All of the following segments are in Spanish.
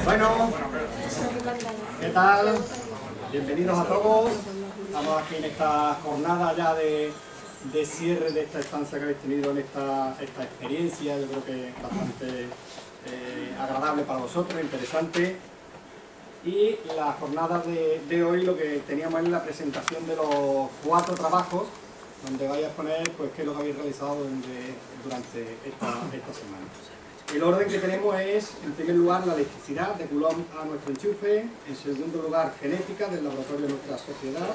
Bueno, ¿qué tal? Bienvenidos a todos. Estamos aquí en esta jornada ya de cierre de esta estancia que habéis tenido en esta experiencia. Yo creo que es bastante agradable para vosotros, interesante. Y la jornada de hoy lo que teníamos es la presentación de los 4 trabajos donde vais a exponer pues, qué es lo que habéis realizado durante esta semana. El orden que tenemos es, en primer lugar, la electricidad de Coulomb a nuestro enchufe, en segundo lugar, genética del laboratorio de nuestra sociedad,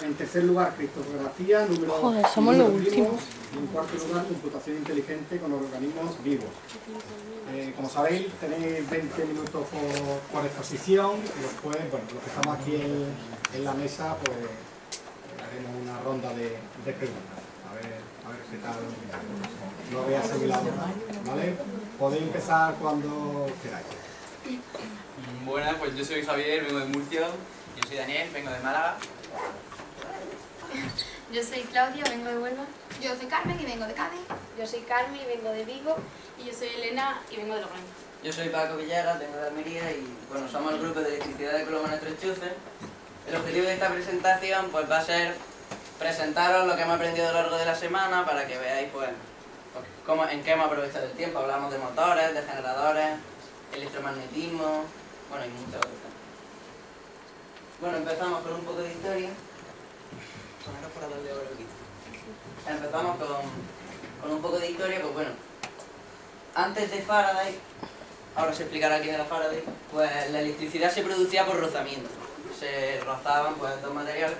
en tercer lugar, criptografía, números vivos, y en cuarto lugar, computación inteligente con organismos vivos. Como sabéis, tenéis 20 minutos por exposición y después, bueno, los que estamos aquí en la mesa, pues haremos una ronda de preguntas. A ver qué tal lo habéis asimilado, ¿vale? Podéis empezar cuando queráis. Buenas, pues yo soy Javier, vengo de Murcia. Yo soy Daniel, vengo de Málaga. Yo soy Claudia, vengo de Huelva. Yo soy Carmen y vengo de Cádiz. Yo soy Carmen y vengo de Vigo. Y yo soy Elena y vengo de Logroño. Yo soy Paco Villegas, vengo de Almería y bueno, somos el grupo de electricidad de Coulomb a nuestro enchufe. El objetivo de esta presentación pues va a ser presentaros lo que hemos aprendido a lo largo de la semana para que veáis pues en qué hemos aprovechado el tiempo. Hablamos de motores, de generadores, electromagnetismo, bueno y muchas otras cosas. Bueno, empezamos con un poco de historia. Empezamos con un poco de historia, pues bueno, antes de Faraday, ahora se explicará quién era Faraday, pues la electricidad se producía por rozamiento. Se rozaban pues dos materiales,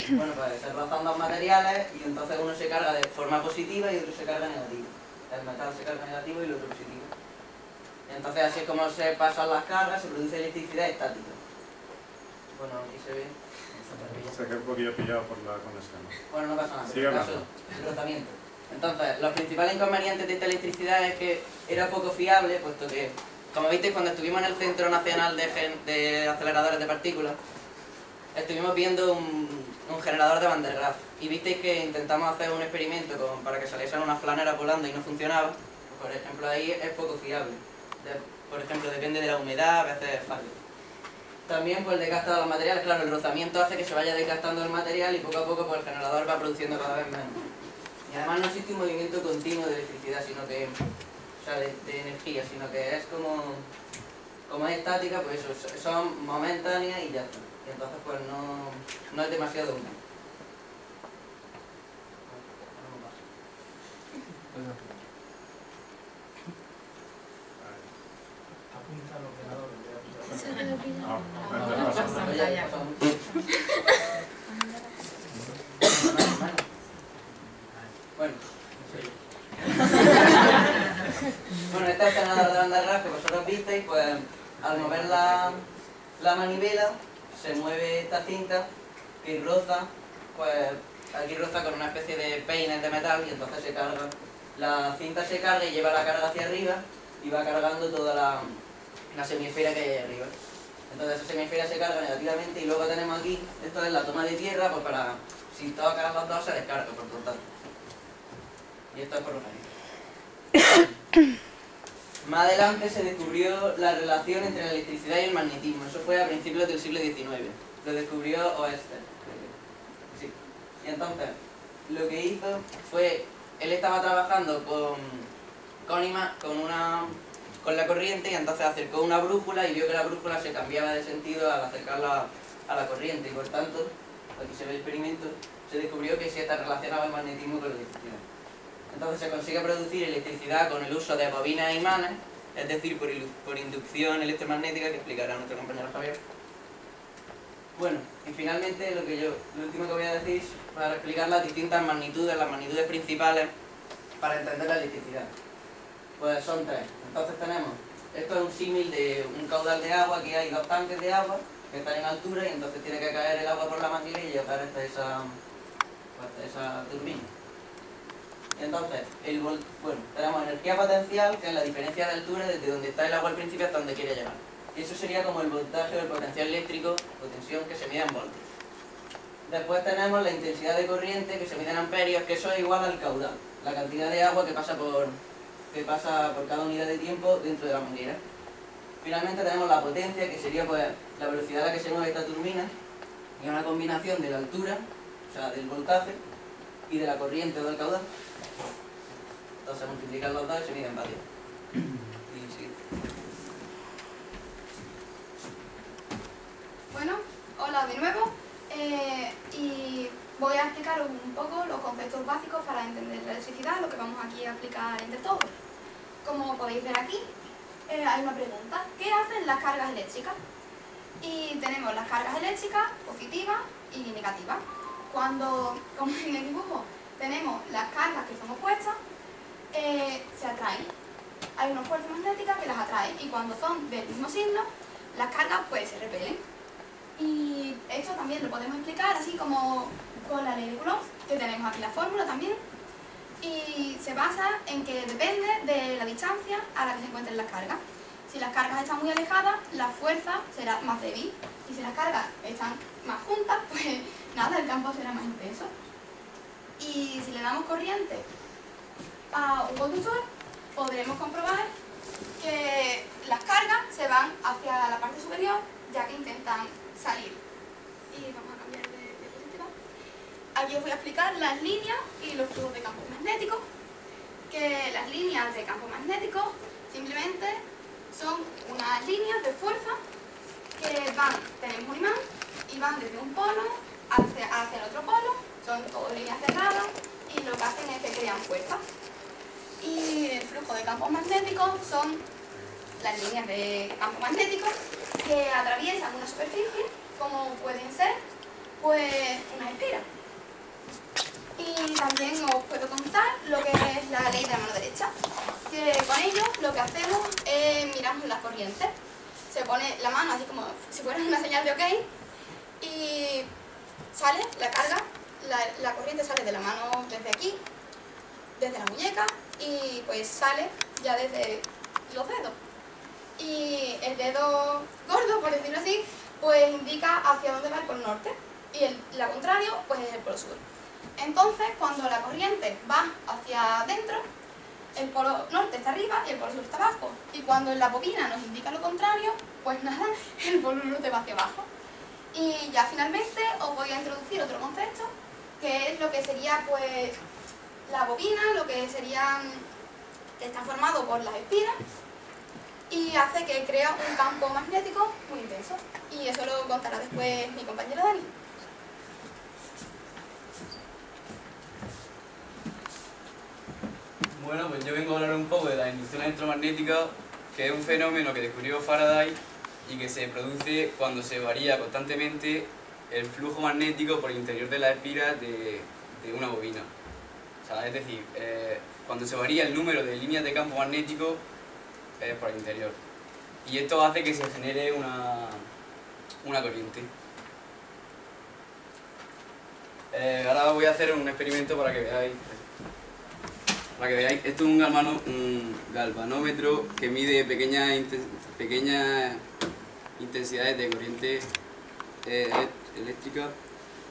bueno, pues se rozan dos materiales y entonces uno se carga de forma positiva y otro se carga negativa. El metal se carga negativo y el otro positivo. Entonces así es como se pasan las cargas, se produce electricidad estática. Bueno, aquí se ve. Se queda un poquillo pillado por la conexión. Bueno, no pasa nada. Sigue hablando. El rozamiento. Entonces, los principales inconvenientes de esta electricidad es que era poco fiable, puesto que, como visteis cuando estuvimos en el Centro Nacional de Aceleradores de Partículas, estuvimos viendo un generador de Van der Graaf y visteis que intentamos hacer un experimento para que saliesen unas flaneras volando y no funcionaba. Por ejemplo, ahí es poco fiable. Por ejemplo, depende de la humedad, a veces falla. También pues el desgaste de los materiales, claro, el rozamiento hace que se vaya desgastando el material y poco a poco pues, el generador va produciendo cada vez menos. Y además no existe un movimiento continuo de electricidad, sino que, o sea, de energía, sino que es como es estática, pues eso, son momentáneas y ya está. Y entonces pues no es demasiado útil. Apunta al ordenador. Bueno, este es el generador de Van der Graaf que vosotros visteis, pues al mover la manivela se mueve esta cinta que roza, pues aquí roza con una especie de peines de metal y entonces se carga. La cinta se carga y lleva la carga hacia arriba y va cargando toda la semiesfera que hay ahí arriba. Entonces esa semiesfera se carga negativamente y luego tenemos aquí, esto es la toma de tierra, pues para, si tocan los dos se descarga por total. Y esto es por rozamiento. Más adelante se descubrió la relación entre la electricidad y el magnetismo. Eso fue a principios del siglo XIX. Lo descubrió Oester. Sí. Y entonces, lo que hizo fue, él estaba trabajando con la corriente y entonces acercó una brújula y vio que la brújula se cambiaba de sentido al acercarla a la corriente. Y por tanto, aquí se ve el experimento, se descubrió que se relacionaba el magnetismo con la electricidad. Entonces se consigue producir electricidad con el uso de bobinas e imanes, es decir, por inducción electromagnética, que explicará nuestro compañero Javier. Bueno, y finalmente lo último que voy a decir es para explicar las distintas magnitudes, las magnitudes principales para entender la electricidad. Pues son 3. Entonces tenemos, esto es un símil de un caudal de agua, aquí hay 2 tanques de agua que están en altura y entonces tiene que caer el agua por la máquina y llegar hasta esa turbina. Entonces, tenemos energía potencial, que es la diferencia de altura desde donde está el agua al principio hasta donde quiere llegar. Y eso sería como el voltaje o el potencial eléctrico o tensión que se mide en voltios. Después tenemos la intensidad de corriente, que se mide en amperios, que eso es igual al caudal, la cantidad de agua que pasa por cada unidad de tiempo dentro de la manguera. Finalmente tenemos la potencia, que sería pues la velocidad a la que se mueve esta turbina, y una combinación de la altura, o sea, del voltaje, y de la corriente o del caudal. Entonces multiplican los dos y se mide en vatios. Y sí. Bueno, hola de nuevo. Y voy a explicaros un poco los conceptos básicos para entender la electricidad, lo que vamos aquí a explicar entre todos. Como podéis ver aquí, hay una pregunta: ¿qué hacen las cargas eléctricas? Y tenemos las cargas eléctricas positivas y negativas. Cuando, como en el dibujo, tenemos las cargas que son opuestas, se atraen. Hay una fuerza magnética que las atrae, y cuando son del mismo signo, las cargas pues se repelen. Y esto también lo podemos explicar así como con la ley de Coulomb, que tenemos aquí la fórmula también. Y se basa en que depende de la distancia a la que se encuentren las cargas. Si las cargas están muy alejadas, la fuerza será más débil. Y si las cargas están más juntas, pues nada, el campo será más intenso. Y si le damos corriente a un conductor, podremos comprobar que las cargas se van hacia la parte superior, ya que intentan salir. Y vamos a cambiar de diapositiva. Aquí os voy a explicar las líneas y los flujos de campo magnético. Que las líneas de campo magnético simplemente son unas líneas de fuerza que van, tenemos un imán y van desde un polo hacia el otro polo, son todas líneas cerradas, y lo que hacen es que crean fuerza. Y el flujo de campos magnéticos son las líneas de campo magnético que atraviesan una superficie, como pueden ser pues unas espiras. Y también os puedo contar lo que es la ley de la mano derecha, que con ello lo que hacemos es miramos la corriente. Se pone la mano así como si fuera una señal de OK y sale la carga, la corriente sale de la mano desde aquí, desde la muñeca, y pues sale ya desde los dedos. Y el dedo gordo, por decirlo así, pues indica hacia dónde va el polo norte, y el contrario pues es el polo sur. Entonces, cuando la corriente va hacia adentro, el polo norte está arriba y el polo sur está abajo. Y cuando la bobina nos indica lo contrario, pues nada, el polo norte va hacia abajo. Y ya finalmente os voy a introducir otro concepto, que es lo que sería pues la bobina, lo que sería que está formado por las espiras, y hace que crea un campo magnético muy intenso. Y eso lo contará después mi compañero Dani. Bueno, pues yo vengo a hablar un poco de la inducción electromagnética, que es un fenómeno que descubrió Faraday y que se produce cuando se varía constantemente el flujo magnético por el interior de las espiras de una bobina. O sea, es decir, cuando se varía el número de líneas de campo magnético por el interior. Y esto hace que se genere una corriente. Ahora voy a hacer un experimento para que veáis. Esto es un galvanómetro que mide pequeñas intensidades de corriente eléctrica,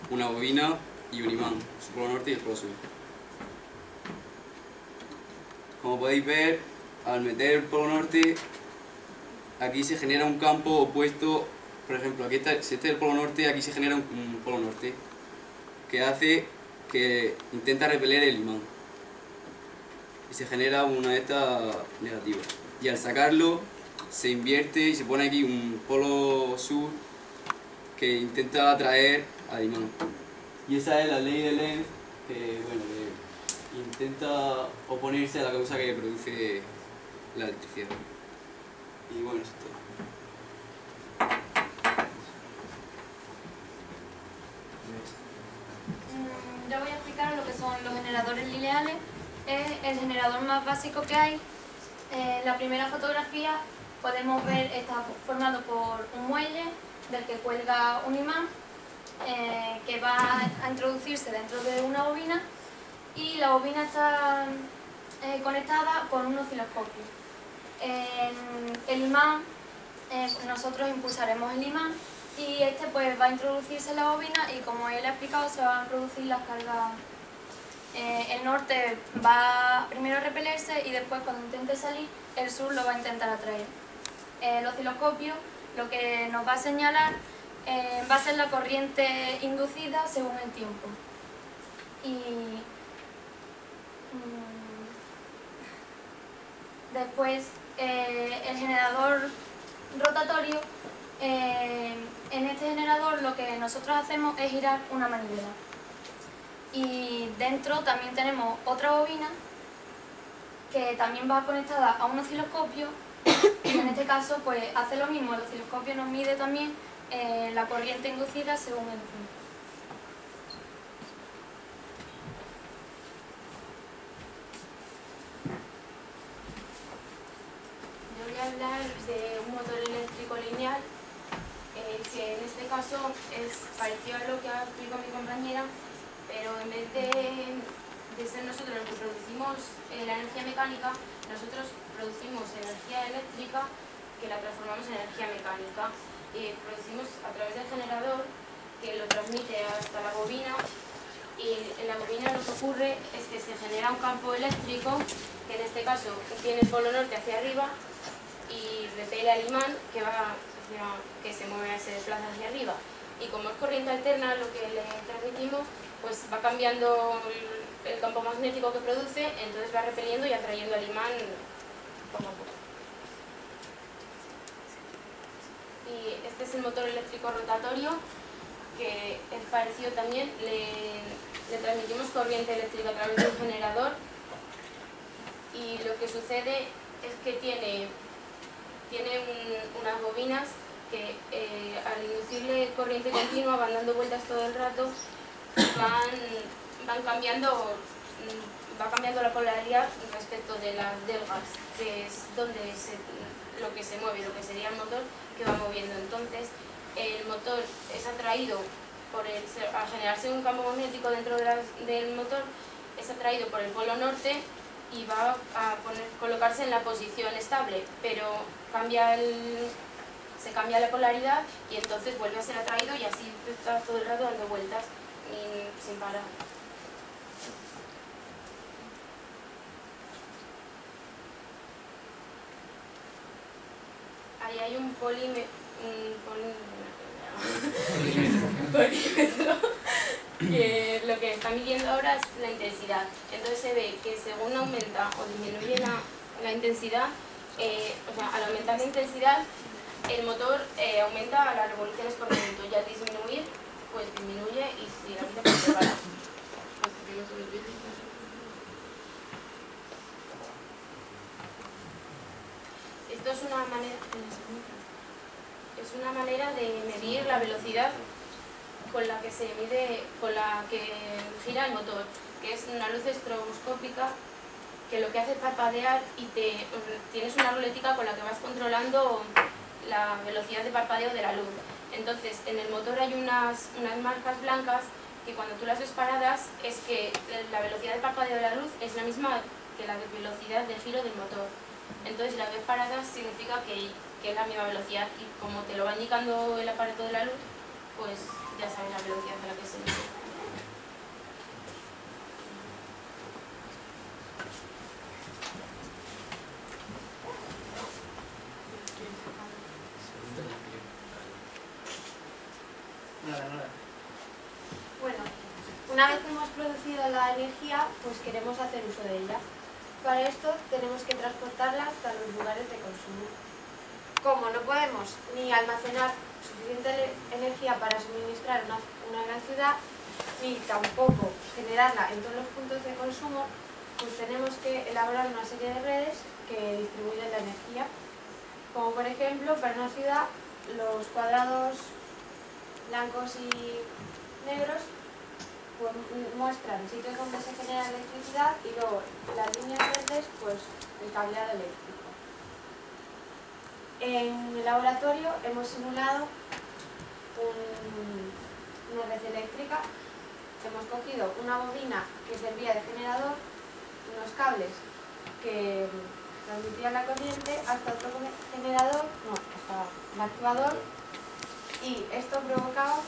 una bobina y un imán, su polo norte y el polo sur. Como podéis ver, al meter el polo norte, aquí se genera un campo opuesto. Por ejemplo, aquí está, si este es el polo norte, aquí se genera un polo norte que hace que intenta repeler el imán. Y se genera una de estas negativas. Y al sacarlo, se invierte y se pone aquí un polo sur que intenta atraer al imán. Y esa es la ley de Lenz, que, bueno, que intenta oponerse a la causa que produce la electricidad. Y bueno, eso es todo. Yo voy a explicar lo que son los generadores lineales. Es el generador más básico que hay. En la primera fotografía podemos ver, está formado por un muelle del que cuelga un imán que va a introducirse dentro de una bobina, y la bobina está conectada con un osciloscopio. El imán, nosotros impulsaremos el imán y este pues va a introducirse en la bobina y como él ha explicado se van a producir las cargas. El norte va primero a repelerse y después cuando intente salir el sur lo va a intentar atraer. El osciloscopio lo que nos va a señalar va a ser la corriente inducida según el tiempo. Y después el generador rotatorio, en este generador lo que nosotros hacemos es girar una manivela. Y dentro también tenemos otra bobina que también va conectada a un osciloscopio y en este caso pues hace lo mismo, el osciloscopio nos mide también la corriente inducida según el tiempo. Yo voy a hablar de un motor eléctrico lineal, que en este caso es parecido a lo que ha explicado mi compañera, pero en vez de ser nosotros los que producimos la energía mecánica, nosotros producimos energía eléctrica que la transformamos en energía mecánica. Y producimos a través del generador que lo transmite hasta la bobina, y en la bobina lo que ocurre es que se genera un campo eléctrico que en este caso tiene el polo norte hacia arriba y repele al imán que se mueve, se desplaza hacia arriba. Y como es corriente alterna lo que le transmitimos, pues va cambiando el campo magnético que produce, entonces va repeliendo y atrayendo al imán poco a poco. Y este es el motor eléctrico rotatorio, que es parecido también, le transmitimos corriente eléctrica a través de un generador, y lo que sucede es que tiene unas bobinas que al inducirle corriente continua van dando vueltas todo el rato, va cambiando la polaridad respecto de las delgas, que es donde lo que se mueve, lo que sería el motor que va moviendo. Entonces el motor es atraído al generarse un campo magnético dentro del motor, es atraído por el polo norte y va a colocarse en la posición estable, pero se cambia la polaridad y entonces vuelve a ser atraído y así está todo el rato dando vueltas sin parar. Ahí hay un polímetro que lo que está midiendo ahora es la intensidad. Entonces se ve que según aumenta o disminuye la intensidad, al aumentar la intensidad el motor aumenta las revoluciones por minuto, y al disminuir pues disminuye y finalmente pues se para. Esto es una manera de medir la velocidad con la que gira el motor, que es una luz estroboscópica que lo que hace es parpadear y tienes una ruletica con la que vas controlando la velocidad de parpadeo de la luz. Entonces en el motor hay unas marcas blancas que cuando tú las ves paradas es que la velocidad de parpadeo de la luz es la misma que la velocidad de giro del motor. Entonces si las ves paradas significa que es la misma velocidad, y como te lo va indicando el aparato de la luz, pues ya sabes la velocidad a la que se mide. Bueno, una vez que hemos producido la energía, pues queremos hacer uso de ella. Para esto tenemos que transportarla hasta los lugares de consumo. Como no podemos ni almacenar suficiente energía para suministrar una gran ciudad, ni tampoco generarla en todos los puntos de consumo, pues tenemos que elaborar una serie de redes que distribuyen la energía. Como por ejemplo, para una ciudad, los cuadrados blancos y negros pues muestran sitios donde se genera electricidad, y luego las líneas verdes, pues el cableado eléctrico. En el laboratorio hemos simulado una red eléctrica. Hemos cogido una bobina que servía de generador, unos cables que transmitían la corriente hasta otro generador, hasta el activador, Y esto provocaba,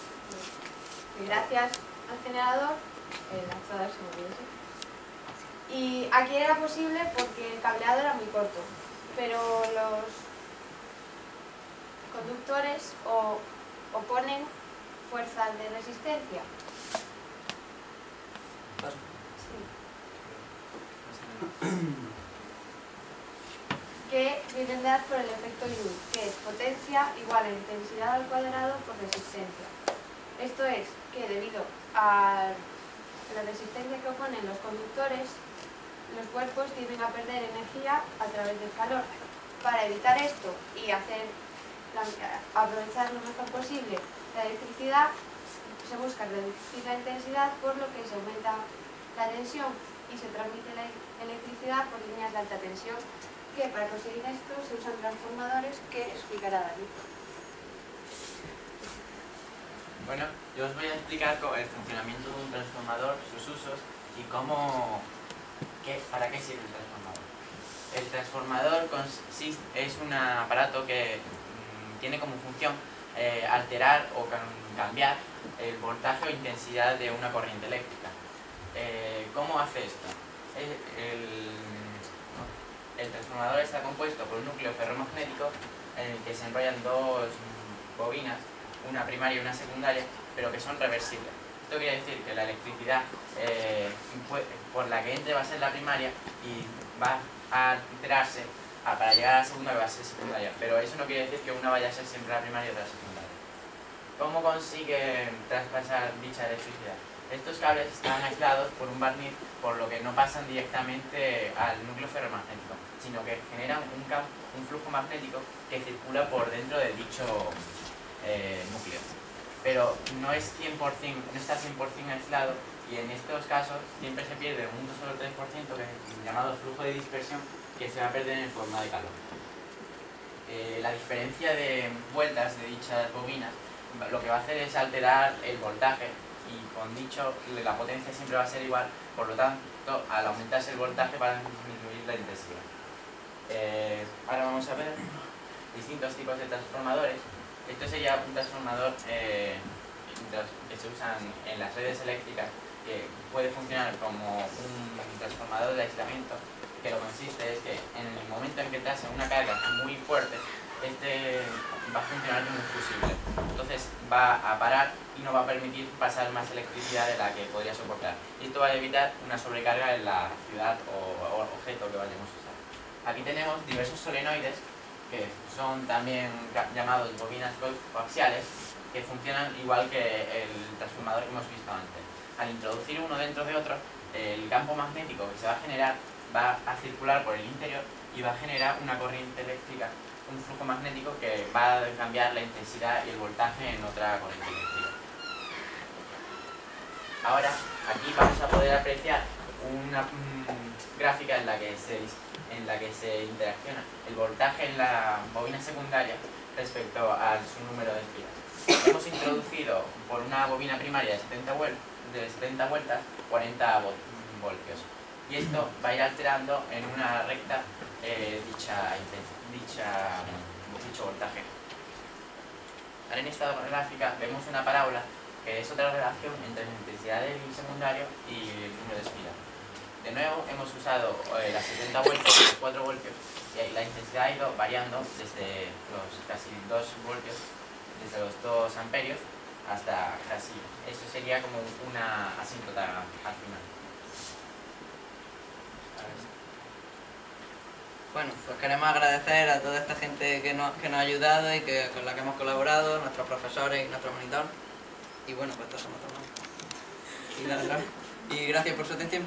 que gracias al generador, el lanzador se movió así. Y aquí era posible porque el cableado era muy corto, pero los conductores oponen fuerzas de resistencia. Que vienen dadas por el efecto Joule, que es potencia igual a intensidad al cuadrado por resistencia. Esto es que debido a la resistencia que oponen los conductores, los cuerpos tienden a perder energía a través del calor. Para evitar esto y aprovechar lo mejor posible la electricidad, se busca reducir la intensidad, por lo que se aumenta la tensión y se transmite la electricidad por líneas de alta tensión, que para conseguir esto se usan transformadores que explicará David. Bueno, yo os voy a explicar el funcionamiento de un transformador, sus usos y para qué sirve el transformador. El transformador es un aparato que tiene como función alterar o cambiar el voltaje o intensidad de una corriente eléctrica. ¿Cómo hace esto? El transformador está compuesto por un núcleo ferromagnético en el que se enrollan dos bobinas, una primaria y una secundaria, pero que son reversibles. Esto quiere decir que la electricidad por la que entre va a ser la primaria y va a alterarse para llegar a la segunda que va a ser secundaria, pero eso no quiere decir que una vaya a ser siempre la primaria y otra secundaria. ¿Cómo consigue traspasar dicha electricidad? Estos cables están aislados por un barniz, por lo que no pasan directamente al núcleo ferromagnético, sino que generan un flujo magnético que circula por dentro de dicho núcleo. Pero no está 100% aislado, y en estos casos siempre se pierde un 2 o 3%, que es el llamado flujo de dispersión, que se va a perder en forma de calor. La diferencia de vueltas de dichas bobinas lo que va a hacer es alterar el voltaje, y con dicho la potencia siempre va a ser igual, por lo tanto al aumentarse el voltaje va a disminuir la intensidad. Ahora vamos a ver distintos tipos de transformadores. Esto sería un transformador que se usan en las redes eléctricas, que puede funcionar como un transformador de aislamiento, que lo que consiste es que en el momento en que te hace una carga muy fuerte, este va a funcionar como un fusible. Entonces va a parar y no va a permitir pasar más electricidad de la que podría soportar. Y esto va a evitar una sobrecarga en la ciudad o objeto que vayamos a usar. Aquí tenemos diversos solenoides, que son también llamados bobinas coaxiales, que funcionan igual que el transformador que hemos visto antes. Al introducir uno dentro de otro, el campo magnético que se va a generar va a circular por el interior y va a generar una corriente eléctrica, un flujo magnético que va a cambiar la intensidad y el voltaje en otra corriente eléctrica. Ahora, aquí vamos a poder apreciar una gráfica en la que se interacciona el voltaje en la bobina secundaria respecto a su número de espiras. Hemos introducido por una bobina primaria de 70 vueltas 40 voltios, y esto va a ir alterando en una recta dicho voltaje. Ahora en esta gráfica vemos una parábola, que es otra relación entre la intensidad del secundario y el número de espiras. De nuevo hemos usado las 70 vueltas, los 4 voltios, y la intensidad ha ido variando desde los casi 2 voltios, desde los 2 amperios hasta casi, eso sería como una asíntota al final. Bueno, pues queremos agradecer a toda esta gente que nos ha ayudado y con la que hemos colaborado, nuestros profesores y nuestro monitor. Y bueno, pues todos somos todos. Y gracias por su atención.